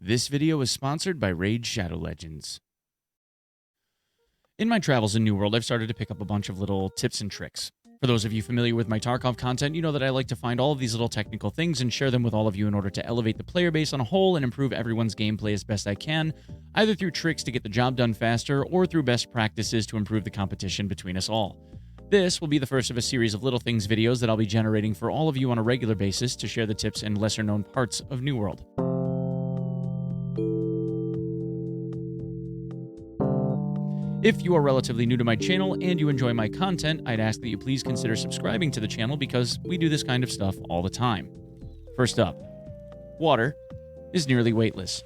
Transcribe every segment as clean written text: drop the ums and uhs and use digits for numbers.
This video is sponsored by Raid Shadow Legends. In my travels in New World, I've started to pick up a bunch of little tips and tricks. For those of you familiar with my Tarkov content, you know that I like to find all of these little technical things and share them with all of you in order to elevate the player base on a whole and improve everyone's gameplay as best I can, either through tricks to get the job done faster or through best practices to improve the competition between us all. This will be the first of a series of Little Things videos that I'll be generating for all of you on a regular basis to share the tips and lesser known parts of New World. If you are relatively new to my channel and you enjoy my content, I'd ask that you please consider subscribing to the channel because we do this kind of stuff all the time. First up, water is nearly weightless,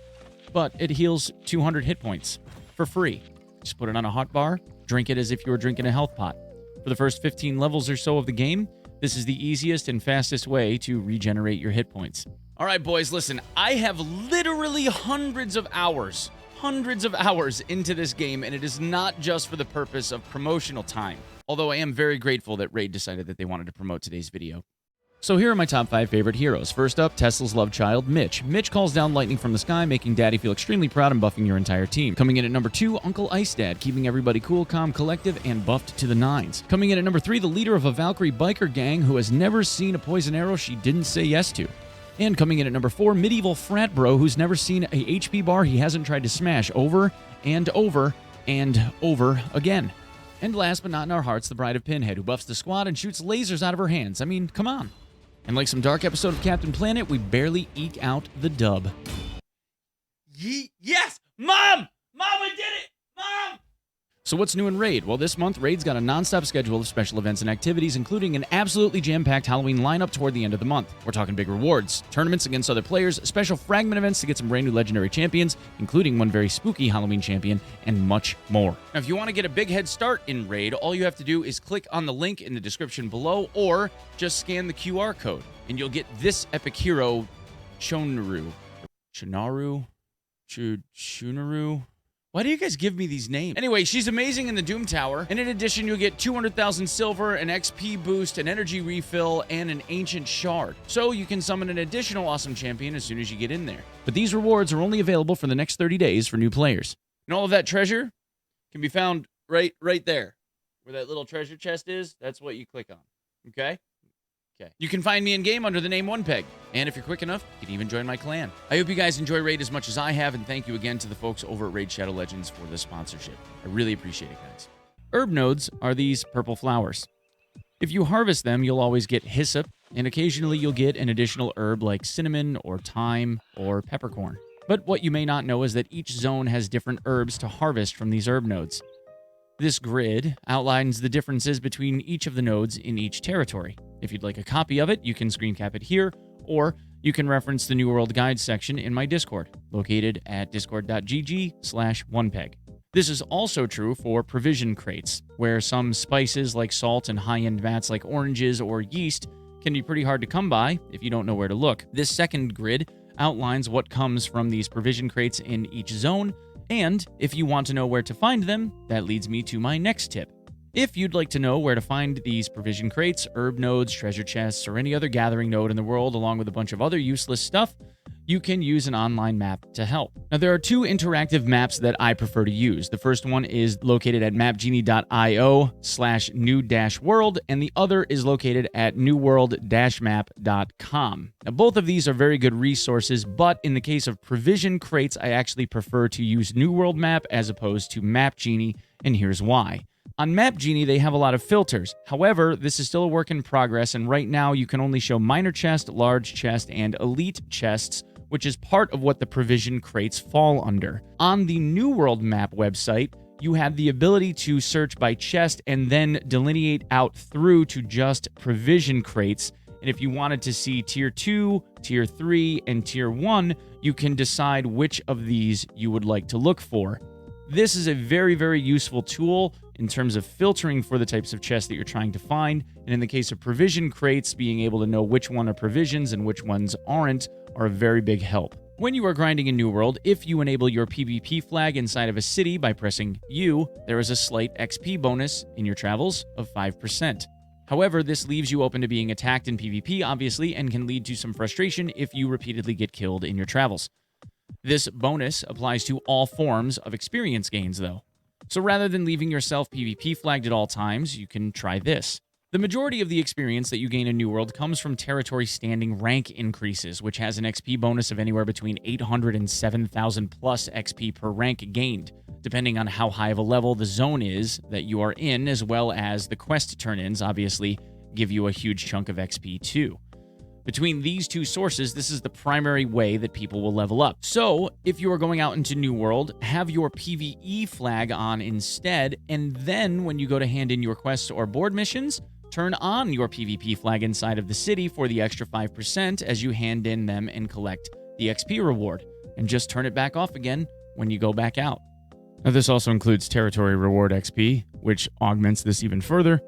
but it heals 200 hit points for free. Just put it on a hot bar, drink it as if you were drinking a health pot. For the first 15 levels or so of the game, this is the easiest and fastest way to regenerate your hit points. All right, boys, listen, I have literally hundreds of hours into this game, and it is not just for the purpose of promotional time. Although I am very grateful that Raid decided that they wanted to promote today's video. So here are my top 5 favorite heroes. First up, Tesla's love child, Mitch. Mitch calls down lightning from the sky, making Daddy feel extremely proud and buffing your entire team. Coming in at number 2, Uncle Ice Dad, keeping everybody cool, calm, collective, and buffed to the nines. Coming in at number 3, the leader of a Valkyrie biker gang who has never seen a poison arrow she didn't say yes to. And coming in at number 4, medieval frat bro who's never seen a HP bar he hasn't tried to smash over and over and over again. And last but not in our hearts, the bride of Pinhead, who buffs the squad and shoots lasers out of her hands. I mean, come on. And like some dark episode of Captain Planet, we barely eke out the dub. Yes! Mom! Mom, I did it! Mom! So what's new in Raid? Well, this month, Raid's got a non-stop schedule of special events and activities, including an absolutely jam-packed Halloween lineup toward the end of the month. We're talking big rewards, tournaments against other players, special fragment events to get some brand new legendary champions, including one very spooky Halloween champion, and much more. Now, if you want to get a big head start in Raid, all you have to do is click on the link in the description below, or just scan the QR code, and you'll get this epic hero, Chonaru. Why do you guys give me these names? Anyway, she's amazing in the Doom Tower, and in addition, you'll get 200,000 silver, an XP boost, an energy refill, and an ancient shard. So you can summon an additional awesome champion as soon as you get in there. But these rewards are only available for the next 30 days for new players. And all of that treasure can be found right there. Where that little treasure chest is, that's what you click on. Okay? Okay. You can find me in-game under the name OnePeg. And if you're quick enough, you can even join my clan. I hope you guys enjoy Raid as much as I have, and thank you again to the folks over at Raid Shadow Legends for the sponsorship. I really appreciate it, guys. Herb nodes are these purple flowers. If you harvest them, you'll always get hyssop, and occasionally you'll get an additional herb like cinnamon or thyme or peppercorn. But what you may not know is that each zone has different herbs to harvest from these herb nodes. This grid outlines the differences between each of the nodes in each territory. If you'd like a copy of it, you can screen cap it here, or you can reference the New World Guide section in my Discord, located at discord.gg/onepeg. This is also true for provision crates, where some spices like salt and high-end mats like oranges or yeast can be pretty hard to come by if you don't know where to look. This second grid outlines what comes from these provision crates in each zone, and if you want to know where to find them, that leads me to my next tip. If you'd like to know where to find these provision crates, herb nodes, treasure chests, or any other gathering node in the world, along with a bunch of other useless stuff, you can use an online map to help. Now, there are 2 interactive maps that I prefer to use. The first one is located at mapgenie.io/new-world, and the other is located at newworld-map.com. Now, both of these are very good resources, but in the case of provision crates, I actually prefer to use New World Map as opposed to Map Genie, and here's why. On Map Genie, they have a lot of filters. However, this is still a work in progress, and right now you can only show minor chest, large chest, and elite chests, which is part of what the provision crates fall under. On the New World Map website, you have the ability to search by chest and then delineate out through to just provision crates. And if you wanted to see Tier 2, Tier 3, and Tier 1, you can decide which of these you would like to look for. This is a very, very useful tool in terms of filtering for the types of chests that you're trying to find. And in the case of provision crates, being able to know which one are provisions and which ones aren't are a very big help. When you are grinding in New World, if you enable your PvP flag inside of a city by pressing U, there is a slight XP bonus in your travels of 5%. However, this leaves you open to being attacked in PvP, obviously, and can lead to some frustration if you repeatedly get killed in your travels. This bonus applies to all forms of experience gains, though. So rather than leaving yourself PvP flagged at all times, you can try this. The majority of the experience that you gain in New World comes from territory standing rank increases, which has an XP bonus of anywhere between 800 and 7,000 plus XP per rank gained, depending on how high of a level the zone is that you are in, as well as the quest turn-ins obviously give you a huge chunk of XP too. Between these two sources, this is the primary way that people will level up. So, if you are going out into New World, have your PvE flag on instead, and then when you go to hand in your quests or board missions, turn on your PvP flag inside of the city for the extra 5% as you hand in them and collect the XP reward, and just turn it back off again when you go back out. Now, this also includes territory reward XP, which augments this even further,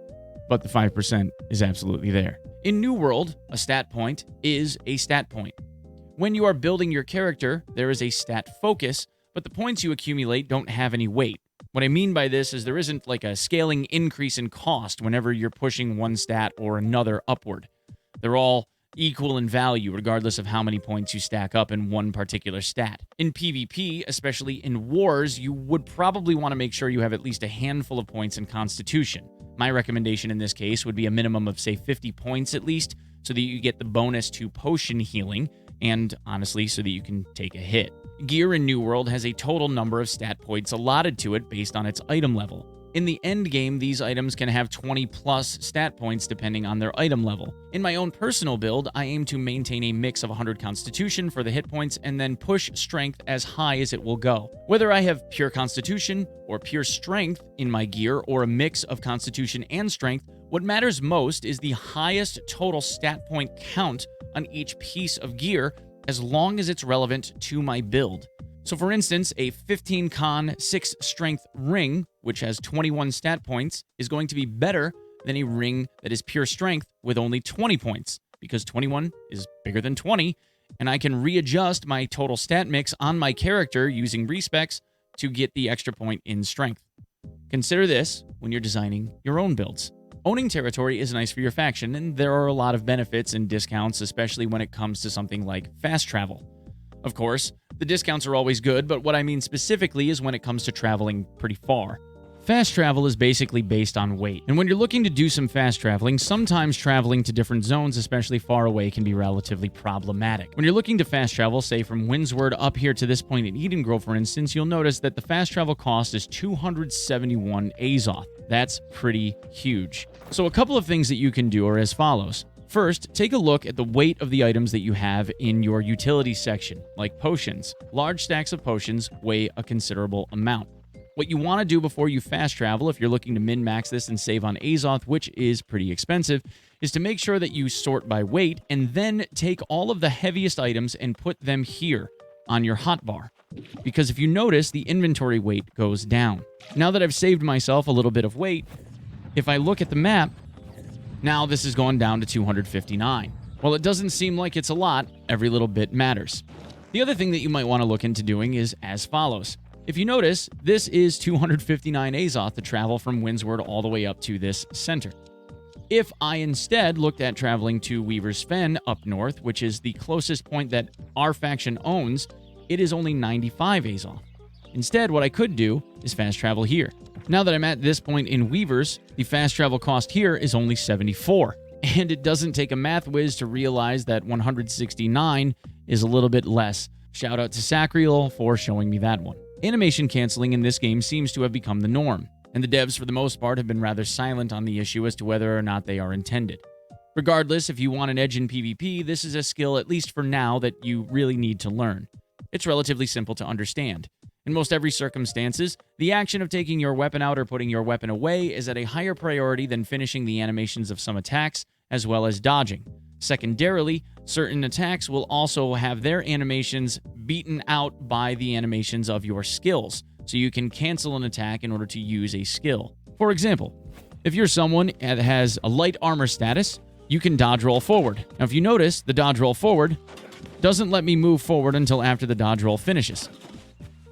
but the 5% is absolutely there. In New World, a stat point is a stat point. When you are building your character, there is a stat focus, but the points you accumulate don't have any weight. What I mean by this is there isn't like a scaling increase in cost whenever you're pushing one stat or another upward. They're all equal in value regardless of how many points you stack up in one particular stat. In PvP, especially in wars, you would probably want to make sure you have at least a handful of points in Constitution. My recommendation in this case would be a minimum of, say, 50 points at least, so that you get the bonus to potion healing, and honestly, so that you can take a hit. Gear in New World has a total number of stat points allotted to it based on its item level. In the end game, these items can have 20 plus stat points depending on their item level. In my own personal build, I aim to maintain a mix of 100 Constitution for the hit points and then push Strength as high as it will go. Whether I have pure Constitution or pure Strength in my gear or a mix of Constitution and Strength, what matters most is the highest total stat point count on each piece of gear as long as it's relevant to my build. So for instance, a 15 con 6 strength ring, which has 21 stat points, is going to be better than a ring that is pure strength with only 20 points, because 21 is bigger than 20, and I can readjust my total stat mix on my character using respecs to get the extra point in strength. Consider this when you're designing your own builds. Owning territory is nice for your faction, and there are a lot of benefits and discounts, especially when it comes to something like fast travel. Of course, the discounts are always good, but what I mean specifically is when it comes to traveling pretty far. Fast travel is basically based on weight, and when you're looking to do some fast traveling, sometimes traveling to different zones, especially far away, can be relatively problematic. When you're looking to fast travel, say from Windsward up here to this point in Eden Grove, for instance, you'll notice that the fast travel cost is 271 Azoth. That's pretty huge. So a couple of things that you can do are as follows. First, take a look at the weight of the items that you have in your utility section, like potions. Large stacks of potions weigh a considerable amount. What you want to do before you fast travel, if you're looking to min-max this and save on Azoth, which is pretty expensive, is to make sure that you sort by weight and then take all of the heaviest items and put them here on your hotbar. Because if you notice, the inventory weight goes down. Now that I've saved myself a little bit of weight, if I look at the map, now this has gone down to 259. While it doesn't seem like it's a lot, every little bit matters. The other thing that you might want to look into doing is as follows. If you notice, this is 259 Azoth to travel from Windsward all the way up to this center. If I instead looked at traveling to Weaver's Fen up north, which is the closest point that our faction owns, it is only 95 Azoth. Instead, what I could do is fast travel here. Now that I'm at this point in Weavers, the fast travel cost here is only 74. And it doesn't take a math whiz to realize that 169 is a little bit less. Shout out to Sacriel for showing me that one. Animation canceling in this game seems to have become the norm, and the devs for the most part have been rather silent on the issue as to whether or not they are intended. Regardless, if you want an edge in PvP, this is a skill, at least for now, that you really need to learn. It's relatively simple to understand. In most every circumstances, the action of taking your weapon out or putting your weapon away is at a higher priority than finishing the animations of some attacks, as well as dodging. Secondarily, certain attacks will also have their animations beaten out by the animations of your skills, so you can cancel an attack in order to use a skill. For example, if you're someone that has a light armor status, you can dodge roll forward. Now, if you notice, the dodge roll forward doesn't let me move forward until after the dodge roll finishes,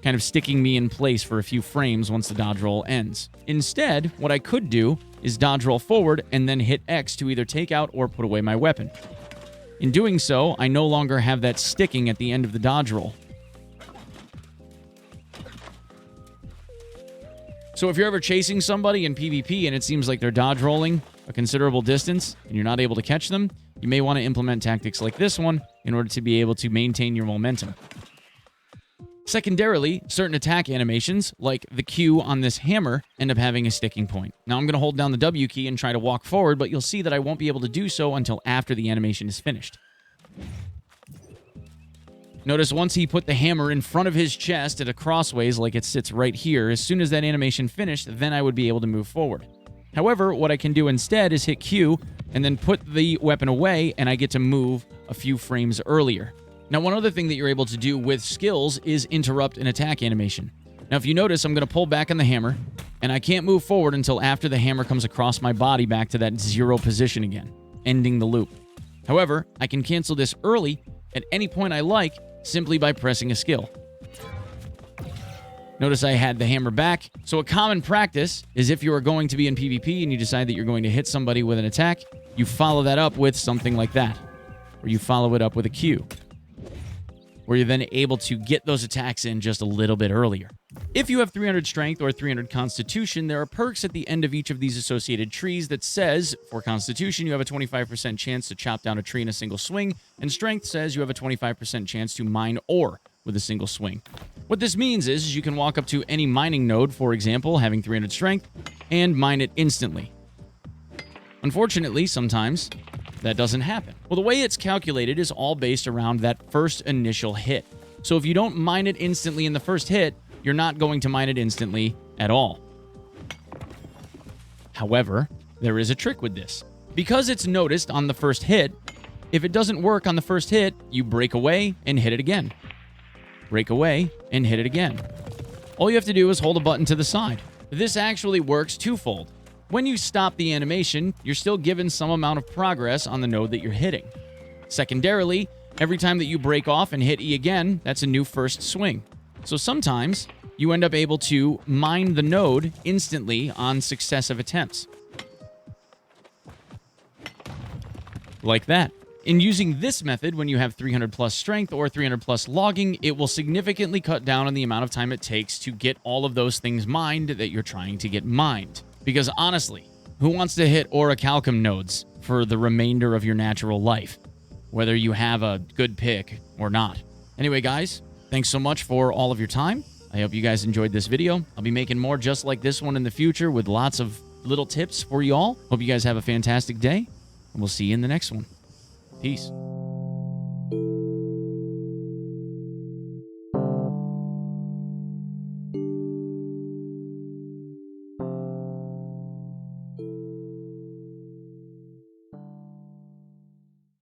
kind of sticking me in place for a few frames once the dodge roll ends. Instead, what I could do is dodge roll forward and then hit X to either take out or put away my weapon. In doing so, I no longer have that sticking at the end of the dodge roll. So if you're ever chasing somebody in PvP and it seems like they're dodge rolling a considerable distance and you're not able to catch them, you may want to implement tactics like this one in order to be able to maintain your momentum. Secondarily, certain attack animations, like the Q on this hammer, end up having a sticking point. Now I'm going to hold down the W key and try to walk forward, but you'll see that I won't be able to do so until after the animation is finished. Notice once he put the hammer in front of his chest at a crossways like it sits right here, as soon as that animation finished, then I would be able to move forward. However, what I can do instead is hit Q and then put the weapon away, and I get to move a few frames earlier. Now, one other thing that you're able to do with skills is interrupt an attack animation. Now, if you notice, I'm going to pull back on the hammer, and I can't move forward until after the hammer comes across my body back to that 0 position again, ending the loop. However, I can cancel this early at any point I like simply by pressing a skill. Notice I had the hammer back. So a common practice is if you are going to be in PvP and you decide that you're going to hit somebody with an attack, you follow that up with something like that, or you follow it up with a Q, where you're then able to get those attacks in just a little bit earlier. If you have 300 strength or 300 constitution, there are perks at the end of each of these associated trees that says, for constitution, you have a 25% chance to chop down a tree in a single swing, and strength says you have a 25% chance to mine ore with a single swing. What this means is you can walk up to any mining node, for example, having 300 strength, and mine it instantly. Unfortunately, sometimes that doesn't happen. Well, the way it's calculated is all based around that first initial hit. So if you don't mine it instantly in the first hit, you're not going to mine it instantly at all. However, there is a trick with this. Because it's noticed on the first hit, if it doesn't work on the first hit, you break away and hit it again. Break away and hit it again. All you have to do is hold a button to the side. This actually works twofold. When you stop the animation, you're still given some amount of progress on the node that you're hitting. Secondarily, every time that you break off and hit E again, that's a new first swing. So sometimes you end up able to mine the node instantly on successive attempts. Like that. In using this method, when you have 300 plus strength or 300 plus logging, it will significantly cut down on the amount of time it takes to get all of those things mined that you're trying to get mined. Because honestly, who wants to hit orichalcum nodes for the remainder of your natural life, whether you have a good pick or not? Anyway, guys, thanks so much for all of your time. I hope you guys enjoyed this video. I'll be making more just like this one in the future with lots of little tips for you all. Hope you guys have a fantastic day, and we'll see you in the next one. Peace.